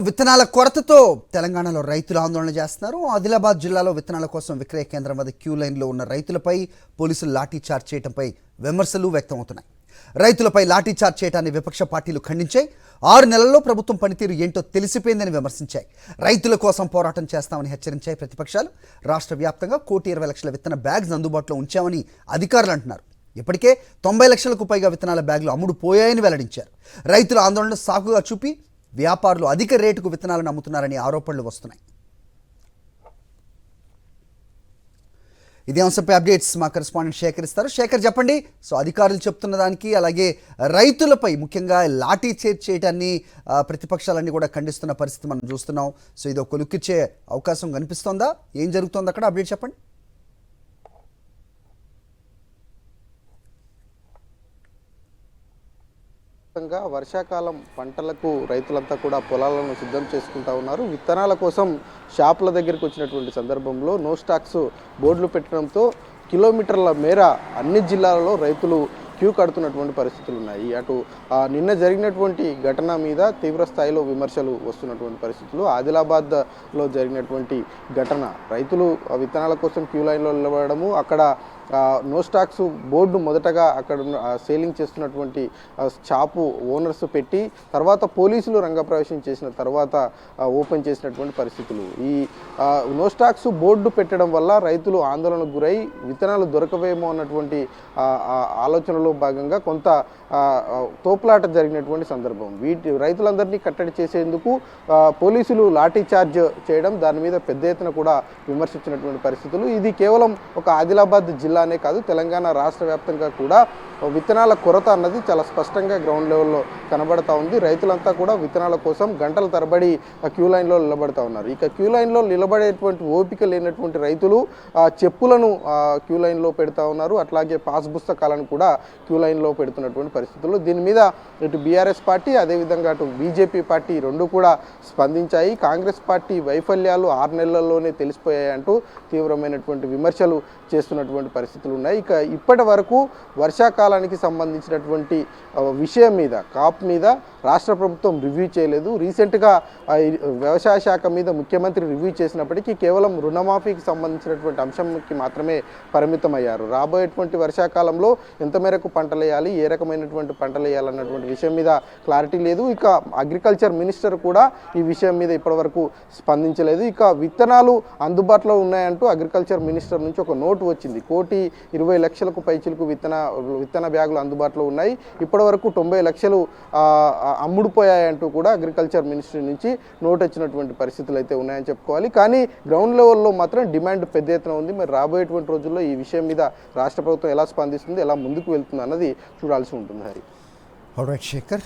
విత్తనాల కొరతతో తెలంగాణలో రైతులు ఆందోళన చేస్తున్నారు. ఆదిలాబాద్ జిల్లాలో విత్తనాల కోసం విక్రయ కేంద్రం వద్ద క్యూ లైన్లో ఉన్న రైతులపై పోలీసులు లాఠీ చార్జ్ చేయడంపై విమర్శలు వ్యక్తమవుతున్నాయి. రైతులపై లాఠీ చార్జ్ చేయడాన్ని విపక్ష పార్టీలు ఖండించాయి. 6 నెలల్లో ప్రభుత్వం పనితీరు ఏంటో తెలిసిపోయిందని విమర్శించాయి. రైతుల కోసం పోరాటం చేస్తామని హెచ్చరించాయి ప్రతిపక్షాలు. రాష్ట్ర వ్యాప్తంగా 1,20,00,000 విత్తన బ్యాగ్స్ అందుబాటులో ఉంచామని అధికారులు అంటున్నారు. ఇప్పటికే 90 లక్షలకు పైగా విత్తనాల బ్యాగులు అమ్ముడు పోయాయని వెల్లడించారు. రైతుల ఆందోళన సాకుగా చూపి వ్యాపారులు అధిక రేటుకు విత్తనాలను అమ్ముతున్నారని ఆరోపణలు వస్తున్నాయి. ఇదే అంశంపై అప్డేట్స్ మా కరెస్పాండెంట్ శేఖర్ ఇస్తారు. శేఖర్, చెప్పండి. సో అధికారులు చెప్తున్న దానికి, అలాగే రైతులపై ముఖ్యంగా లాఠీ చార్జ్ చేయడాన్ని ప్రతిపక్షాలన్నీ కూడా ఖండిస్తున్న పరిస్థితి మనం చూస్తున్నాం. సో ఇది ఒక లుక్కిచ్చే అవకాశం కనిపిస్తోందా? ఏం జరుగుతోంది అక్కడ? అప్డేట్ చెప్పండి. వర్షాకాలం పంటలకు రైతులంతా కూడా పొలాలను సిద్ధం చేసుకుంటా ఉన్నారు. విత్తనాల కోసం షాపుల దగ్గరికి వచ్చినటువంటి సందర్భంలో నో స్టాక్స్ బోర్డులు పెట్టడంతో కిలోమీటర్ల మేర అన్ని జిల్లాలలో రైతులు క్యూ కడుతున్నటువంటి పరిస్థితులు ఉన్నాయి. అటు నిన్న జరిగినటువంటి ఘటన మీద తీవ్ర స్థాయిలో విమర్శలు వస్తున్నటువంటి పరిస్థితులు. ఆదిలాబాద్లో జరిగినటువంటి ఘటన, రైతులు విత్తనాల కోసం క్యూ లైన్లో నిలబడము, అక్కడ నో స్టాక్స్ బోర్డు మొదటగా అక్కడ సేలింగ్ చేస్తున్నటువంటి షాపు ఓనర్స్ పెట్టి తర్వాత పోలీసులు రంగప్రవేశం చేసిన తర్వాత ఓపెన్ చేసినటువంటి పరిస్థితులు. ఈ నో స్టాక్స్ బోర్డు పెట్టడం వల్ల రైతులు ఆందోళనకు గురై విత్తనాలు దొరకవేమో అన్నటువంటి ఆలోచనలో భాగంగా కొంత తోపులాట జరిగినటువంటి సందర్భం. రైతులందరినీ కట్టడి చేసేందుకు పోలీసులు లాఠీ చార్జ్ చేయడం, దాని మీద పెద్ద ఎత్తున కూడా విమర్శించినటువంటి పరిస్థితులు. ఇది కేవలం ఒక ఆదిలాబాద్ జిల్లానే కాదు, తెలంగాణ రాష్ట్ర వ్యాప్తంగా కూడా విత్తనాల కొరత అన్నది చాలా స్పష్టంగా గ్రౌండ్ లెవెల్లో కనబడతా ఉంది. రైతులంతా కూడా విత్తనాల కోసం గంటల తరబడి క్యూ లైన్లో నిలబడతా ఉన్నారు. ఇక క్యూ లైన్లో నిలబడేటువంటి ఓపిక లేనటువంటి రైతులు చెప్పులను క్యూ లైన్లో పెడతా ఉన్నారు. అట్లాగే పాస్ పుస్తకాలను కూడా క్యూ లైన్లో పెడుతున్నటువంటి పరిస్థితుల్లో దీని మీద ఇటు బీఆర్ఎస్ పార్టీ, అదేవిధంగా అటు బీజేపీ పార్టీ రెండు కూడా స్పందించాయి. కాంగ్రెస్ పార్టీ వైఫల్యాలు 6 నెలల్లోనే తెలిసిపోయాయంటూ తీవ్రమైనటువంటి విమర్శలు చేస్తున్నటువంటి పరిస్థితులు ఉన్నాయి. ఇక ఇప్పటి వరకు వర్షాకాలానికి సంబంధించినటువంటి విషయం మీద, కాప్ మీద రాష్ట్ర ప్రభుత్వం రివ్యూ చేయలేదు. రీసెంట్గా వ్యవసాయ శాఖ మీద ముఖ్యమంత్రి రివ్యూ చేసినప్పటికీ కేవలం రుణమాఫీకి సంబంధించినటువంటి అంశంకి మాత్రమే పరిమితం అయ్యారు. రాబోయేటువంటి వర్షాకాలంలో ఎంత మేరకు పంటలు వేయాలి, ఏ రకమైనటువంటి పంటలు వేయాలన్నటువంటి విషయం మీద క్లారిటీ లేదు. ఇక అగ్రికల్చర్ మినిస్టర్ కూడా ఈ విషయం మీద ఇప్పటివరకు స్పందించలేదు. ఇక విత్తనాలు అందుబాటులో ఉన్నాయంటూ అగ్రికల్చర్ మినిస్టర్ నుంచి ఒక నోటు వచ్చింది. 1,20,00,000 పైచిలకు విత్తన బ్యాగులు అందుబాటులో ఉన్నాయి, ఇప్పటివరకు 90 లక్షలు అమ్ముడుపోయాయంటూ కూడా అగ్రికల్చర్ మినిస్ట్రీ నుంచి నోట్ వచ్చినటువంటి పరిస్థితులు అయితే ఉన్నాయని చెప్పుకోవాలి. కానీ గ్రౌండ్ లెవెల్లో మాత్రం డిమాండ్ పెద్ద ఎత్తున ఉంది. మరి రాబోయేటువంటి రోజుల్లో ఈ విషయం మీద రాష్ట్ర ప్రభుత్వం ఎలా స్పందిస్తుంది, ఎలా ముందుకు వెళ్తుంది అన్నది చూడాల్సి ఉంటుంది. హరి. ఆల్రైట్ శేఖర్.